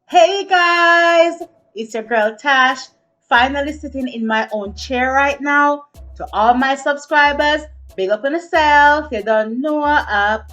Hey guys, it's your girl Tash, finally sitting in my own chair right now. To all my subscribers, big up on yourself, you don't know, up.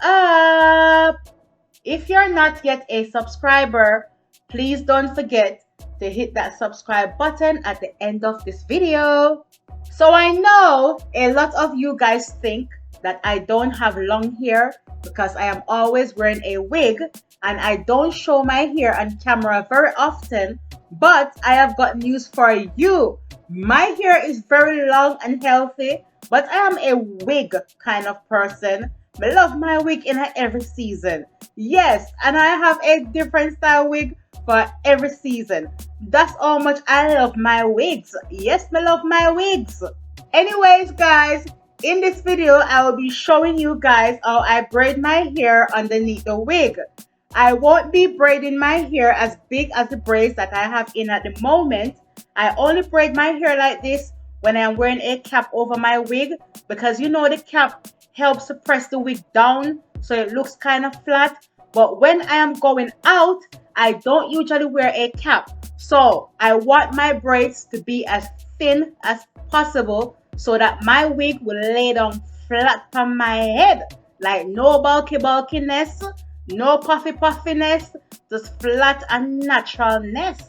If you're not yet a subscriber, please don't forget to hit that subscribe button at the end of this video. So I know a lot of you guys think that I don't have long hair because I am always wearing a wig and I don't show my hair on camera very often, but I have got news for you. My hair is very long and healthy, but I am a wig kind of person. I love my wig in every season. Yes, and I have a different style wig for every season. That's how much I love my wigs. Yes, I love my wigs. Anyways, guys, in this video, I will be showing you guys how I braid my hair underneath the wig. I won't be braiding my hair as big as the braids that I have in at the moment. I only braid my hair like this when I'm wearing a cap over my wig because you know the cap helps to press the wig down so it looks kind of flat. But when I am going out, I don't usually wear a cap. So I want my braids to be as thin as possible so that my wig will lay down flat on my head. Like no bulkiness, no puffiness, just flat and naturalness.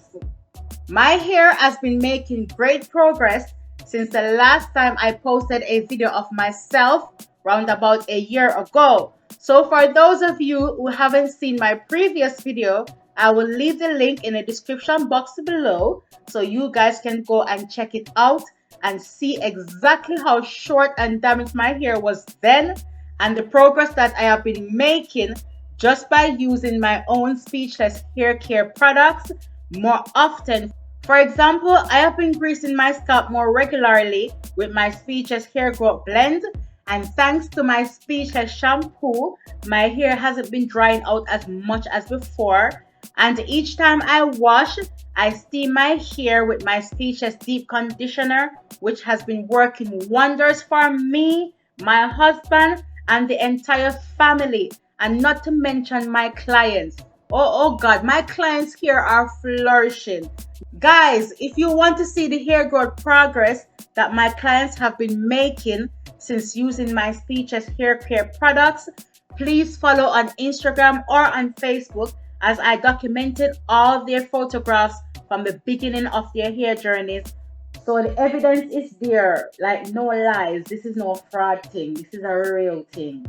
My hair has been making great progress since the last time I posted a video of myself round about a year ago. So for those of you who haven't seen my previous video, I will leave the link in the description box below so you guys can go and check it out and see exactly how short and damaged my hair was then and the progress that I have been making just by using my own speechless hair care products more often. For example, I have been greasing my scalp more regularly with my speechless hair growth blend, and thanks to my speechless shampoo, my hair hasn't been drying out as much as before. And each time I wash, I steam my hair with my speechless deep conditioner, which has been working wonders for me, my husband, and the entire family, and not to mention my clients. Oh God, my clients here are flourishing. Guys, if you want to see the hair growth progress that my clients have been making since using my speechless hair care products, please follow on Instagram or on Facebook as I documented all their photographs from the beginning of their hair journeys. So the evidence is there, like no lies. This is no fraud thing. This is a real thing.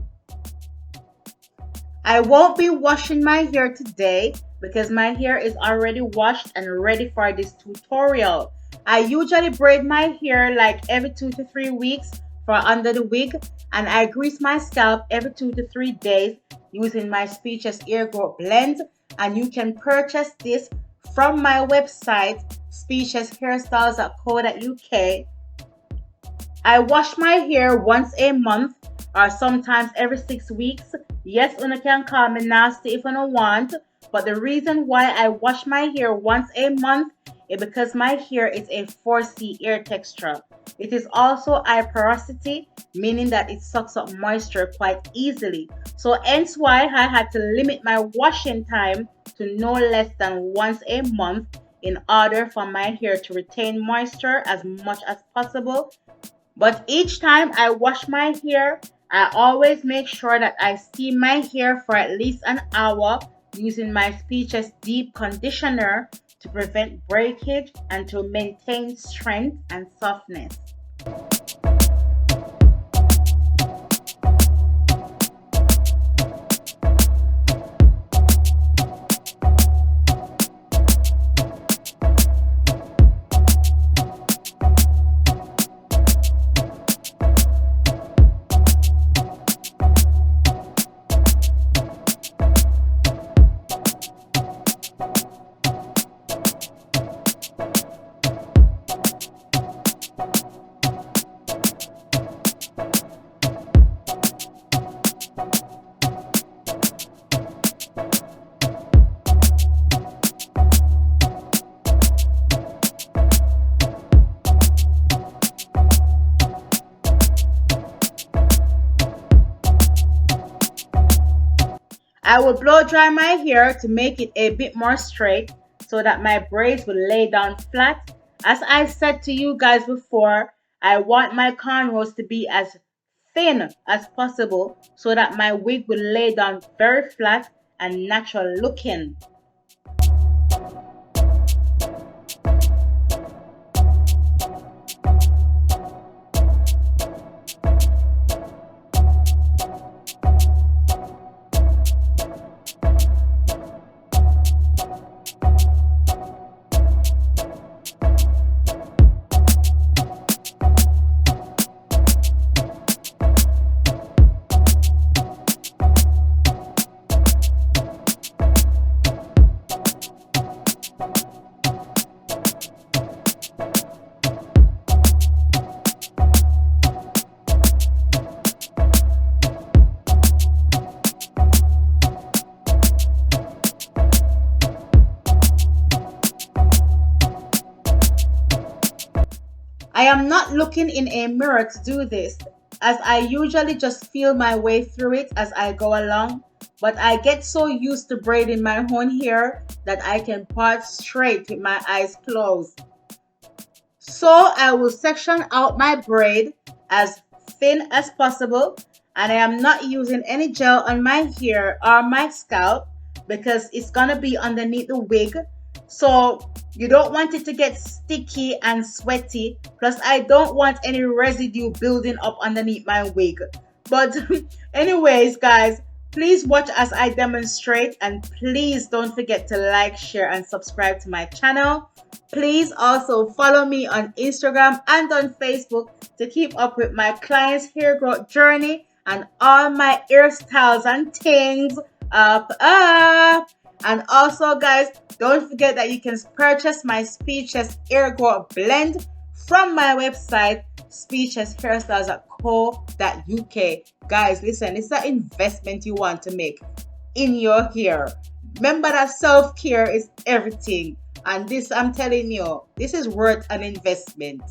I won't be washing my hair today because my hair is already washed and ready for this tutorial. I usually braid my hair like every 2 to 3 weeks for under the wig, and I grease my scalp every 2 to 3 days using my speechless hair growth blend, and you can purchase this from my website speechlesshairstyles.co.uk. I wash my hair once a month or sometimes every 6 weeks. Yes, you can call me nasty if you don't want, but the reason why I wash my hair once a month is because my hair is a 4C hair texture. It is also high porosity, meaning that it sucks up moisture quite easily. So hence why I had to limit my washing time to no less than once a month in order for my hair to retain moisture as much as possible. But each time I wash my hair, I always make sure that I steam my hair for at least an hour using my speechless deep conditioner to prevent breakage and to maintain strength and softness. I will blow dry my hair to make it a bit more straight so that my braids will lay down flat. As I said to you guys before, I want my cornrows to be as thin as possible so that my wig will lay down very flat and natural looking. I am not looking in a mirror to do this, as I usually just feel my way through it as I go along, but I get so used to braiding my own hair that I can part straight with my eyes closed. So I will section out my braid as thin as possible, and I am not using any gel on my hair or my scalp because it's gonna be underneath the wig. So you don't want it to get sticky and sweaty. Plus, I don't want any residue building up underneath my wig. But anyways, guys, please watch as I demonstrate, and please don't forget to like, share, and subscribe to my channel. Please also follow me on Instagram and on Facebook to keep up with my clients' hair growth journey and all my hairstyles and things up. And also, guys, don't forget that you can purchase my Speechless Hair Growth Blend from my website, speechlesshairstyles.co.uk. Guys, listen, it's an investment you want to make in your hair. Remember that self-care is everything. And this, I'm telling you, this is worth an investment.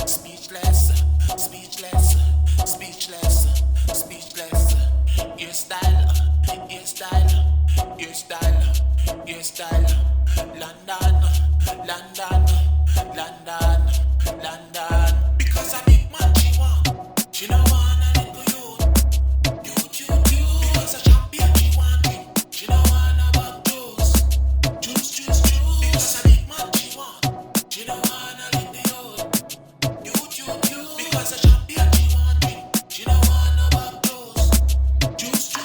Speechless, speechless, speechless, speechless. Your style, your style, your style, your style. London, London, London, London. Because I big man she want, she no want a little youth. Because a champion she want drink, she no want a bag juice. Juice. Because a big man she want, she no want a little youth. Because a champion she want drink, she no want a bag juice. Juice.